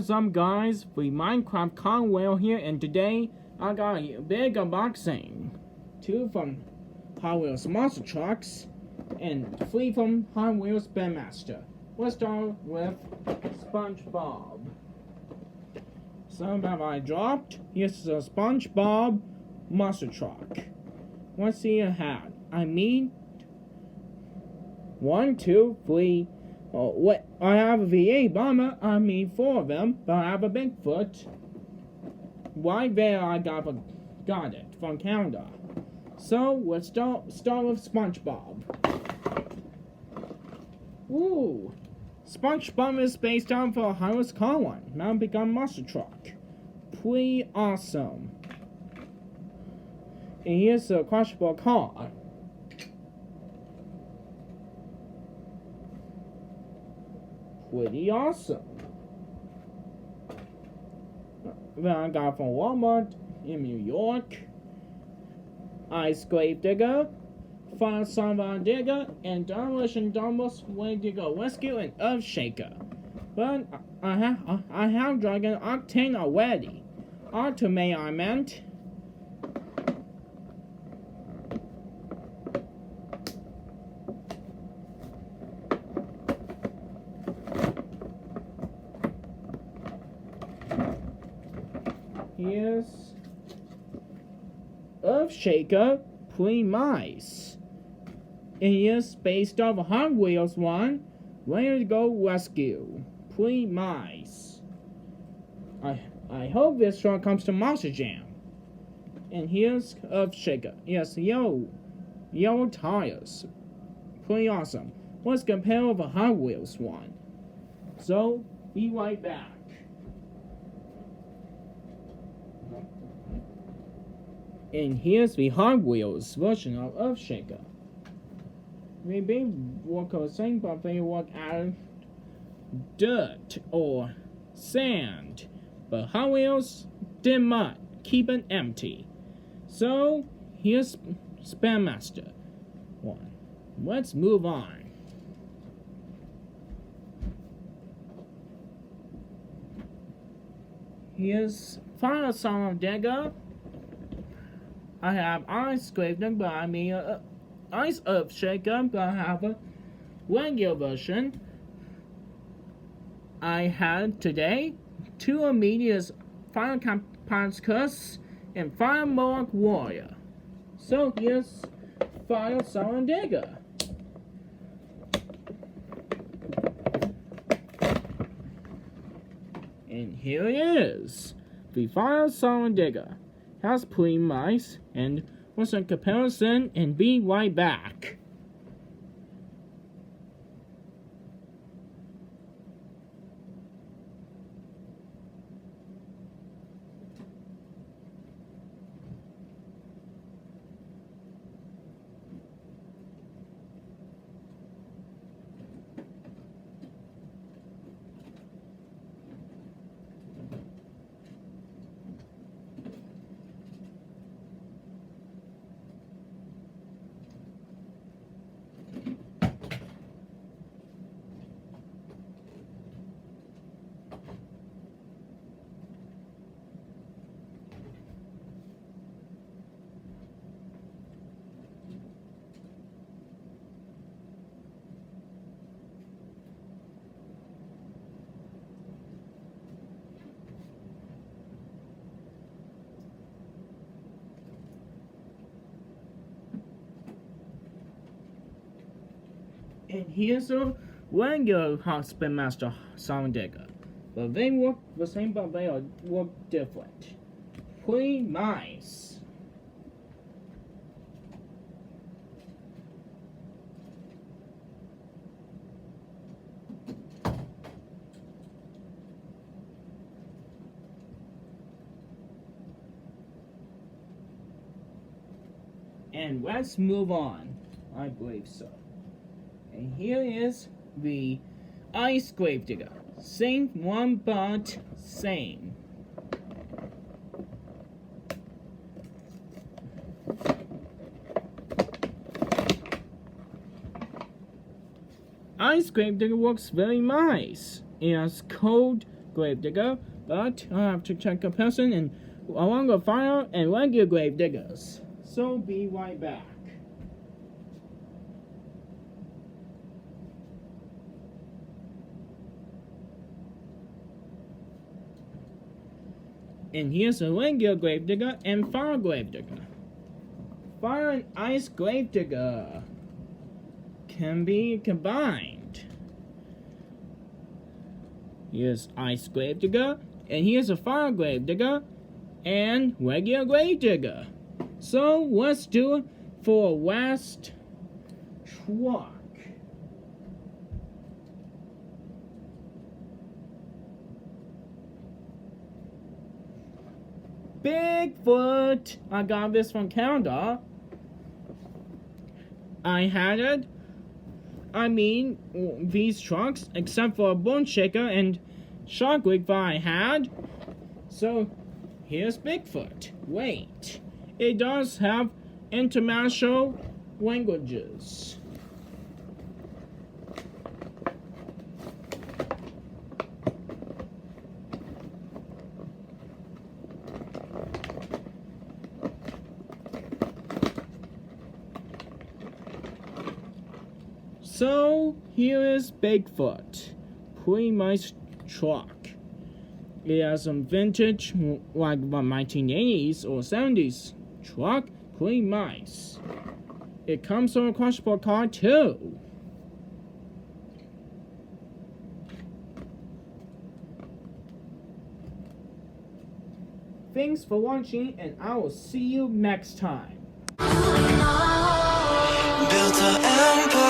What's up, guys? We Minecraft Conwell here, and today I got a big unboxing. 2 from Hot Wheels Monster Trucks and 3 from Hot Wheels Bandmaster. Let's start with SpongeBob. Some that I dropped. Here's the SpongeBob Monster Truck. Let's see a hat. I mean, 1, 2, 3. Oh, what? I have a V8 bomber. I mean 4 of them, but I have a Bigfoot. Right there, I got it from Canada. So let's start with SpongeBob. Woo! SpongeBob is based on for Harris Colin. Now become monster truck. Pretty awesome. And here's a crushable car. Pretty awesome. Then I got from Walmart in New York. Ice Grave Digger, Fire Sunburn Digger, and Demolition Dumbles Wendigo Rescue and Earth Shaker. But I have Dragon Octane already. Automate I meant. Here's Earth Shaker, pretty nice. And here's based off Hot Wheels one, Wendigo Rescue, pretty nice. I hope this one comes to Monster Jam. And here's Earth Shaker. Yes, yellow tires, pretty awesome. Let's compare with a Hot Wheels one. So be right back. And here's the Hot Wheels version of Earthshaker. They work the same, but they work out dirt or sand. But Hot Wheels did mud, keep it empty. So here's Bandmaster one. Let's move on. Here's Fire Song Digger. I have Ice Grave Digger, but I mean Ice Earth Shaker, but I have a regular version. I had today 2 immediate Fire Compounds Curse and Fire Mohawk Warrior. So here's Fire Song Digger. And here it is, the Fire Song Digger. That's pretty nice, and what's a comparison, and be right back. And here's a regular Bandmaster Song Digger. But they work the same, but they work different. Pretty nice. And let's move on. I believe so. And here is the Ice Grave Digger. Same one, but same. Ice Grave Digger works very nice. It has cold Gravedigger, but I have to check a person and along with fire and regular Gravediggers. So be right back. And here's a regular Gravedigger and fire Gravedigger. Fire and ice Gravedigger can be combined. Here's ice Gravedigger, and here's a fire Gravedigger and regular Gravedigger. So let's do it for a last truck. Bigfoot! I got this from Canada. These trucks, except for a Bone Shaker and Shockwave that I had. So, here's Bigfoot. Wait, it does have international languages. So, here is Bigfoot. Pretty nice truck. It has some vintage, like the 1980s or 70s truck. Pretty nice. It comes on a crushable car too. Thanks for watching, and I will see you next time. Built an empire.